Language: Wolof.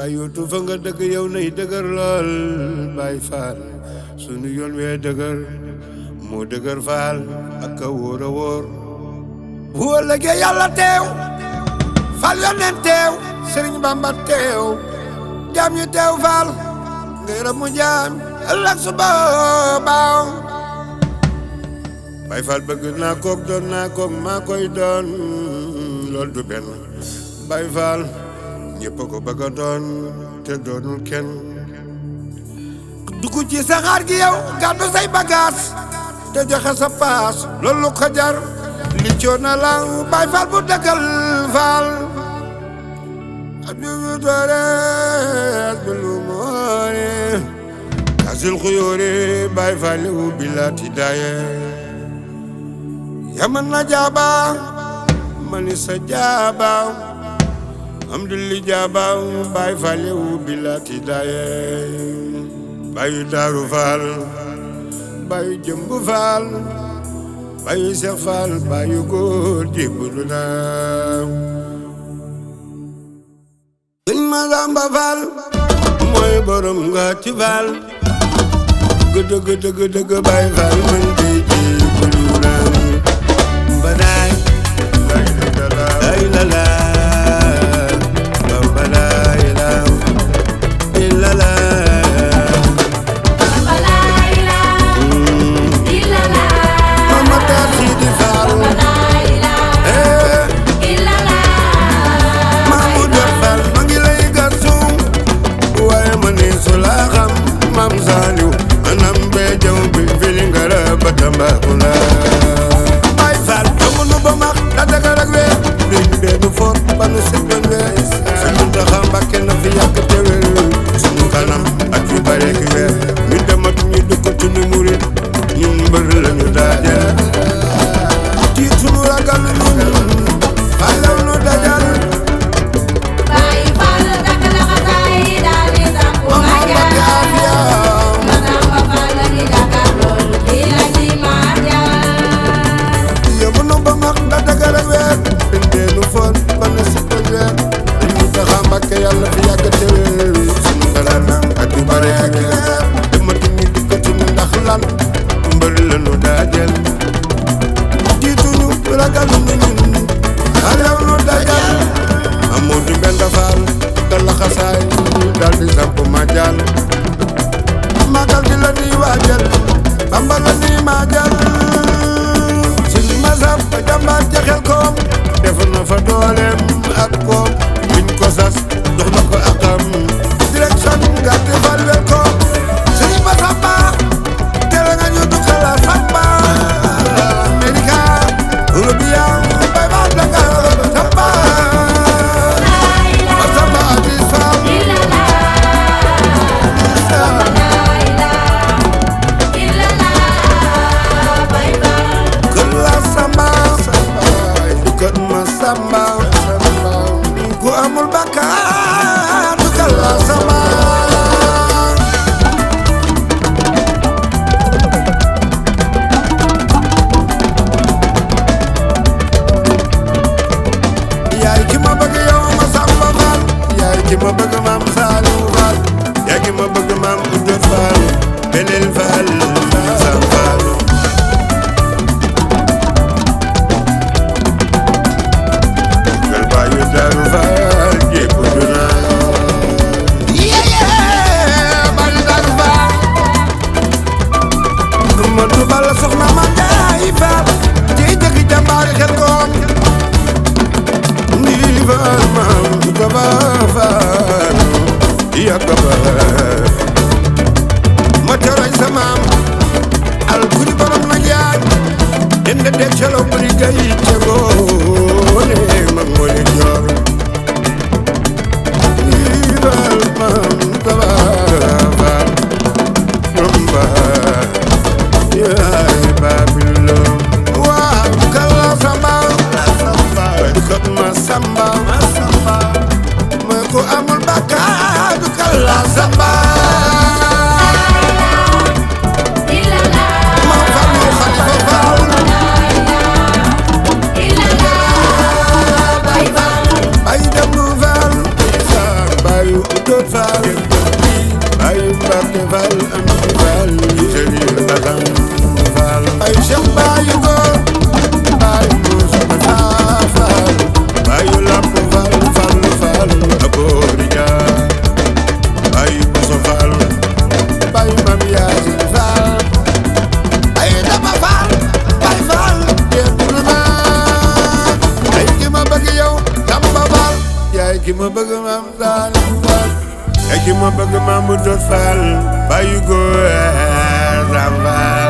nga yóotu fa nga dëgg yow nay dëgër lool Baay Faal sunu yoon wee dëgër moo dëgër faal ak a wóor a wóor bu ëllëgee yàlla teew fal yoneen teew Sëriñ Bamba teew jaam ñu teew faal ngir mu jaam ëllëg su boobaa Baay Faal bëgg naa kook doon naa kook maa koy doon lool du benn Baay Faal ñëpp ko bëgg a doon te doonul kenn dugg ci saxaar gi yow gàddu say bagaas te joxe sa paas loolu ko jar li coona la Baay Faal bu dëggal faal abdou doore asbilu moore kasil xuyoore Baay Faal wu bilaati daaye yaman na jaaba mani sa jaaba am dulli jaaba Baay Faal wu bilaati daaye Bayu Daaru Faal Bayu Jëmb Faal Bayu Seex Faal Bayu góor jébbalu na Sëñ Masamba Faal mooy borom nga ci Faal dëgg Baay Faal man dey jébbalu na mbadaay ay lala mbadaay la Baay Faal doomu nu ba max da daga rek weer léegi benn foot ba nu set benn weer Sëñ Muntaxa Mbàkke na fi yàgg te wér sunu kanam ak yu bare ki weer ñu dematu ñu dëkkatu ñu murit ñun mbër lañu daajal tiit sunu ragal ñun xalaw nu dajal Baay Faal dakk la xasaay daal di sàkku nga jaar Masamba Faal la di dakar lool di la di yóbbu nu ba max da daga rek weer benn foot ba nu set benn weer Sëñ Muntaxa Mbàkke yàlla fi yàgg te wér sunu kanam ak yu bare ki weer dematu ñu dëkkatu ñu ndax lan mbër lañu daajal tiituñu ragaluñu ñun xalew nu dajal Amadou Mbenda Faal da la xasaay dal di samp majal magal gi la ñuy waajal Bamba la ñuy maajal Sëñ Masamba jàmbaar jaxel koom def na fa dooleem ak koom biñ ko sas jox na ko akam direction gàtti fal wel koom Sëñ Masamba tere nga ñu dukkala samba Amerika Rubia Baay Faal Dakar samba Masamba Aziz Faal këlla samba dukat ma samba ku amul bakkaar këlla samba yaay ki ma bëgg yow ma samba Faal yaay ki ma bëgg maam Saaliw Faal yaay ki ma bëgg maam Ujjat Faal Belel Faal Sam Faal gal Bayu Daaru Faal jébbalu na Bayu Daaru Faal ma tubal soxna ma jaay Faal ciy jëkk jàmbaari xel koom ndi Faal maam Taba Faal yàgg ba ma teroy sa maam al kuri borom na jaay ende de celo buri gay tegoone mag moole joor ndi Faal maam Taba Faal romba yaay Babilo waaw kala samba dukat ma samba mooy ku amul bakkaar dukat la samba ma falu Xalifa Faal Baay Fall Eki ma bëgg Mamadou Fall Bayu Góor Sam Fall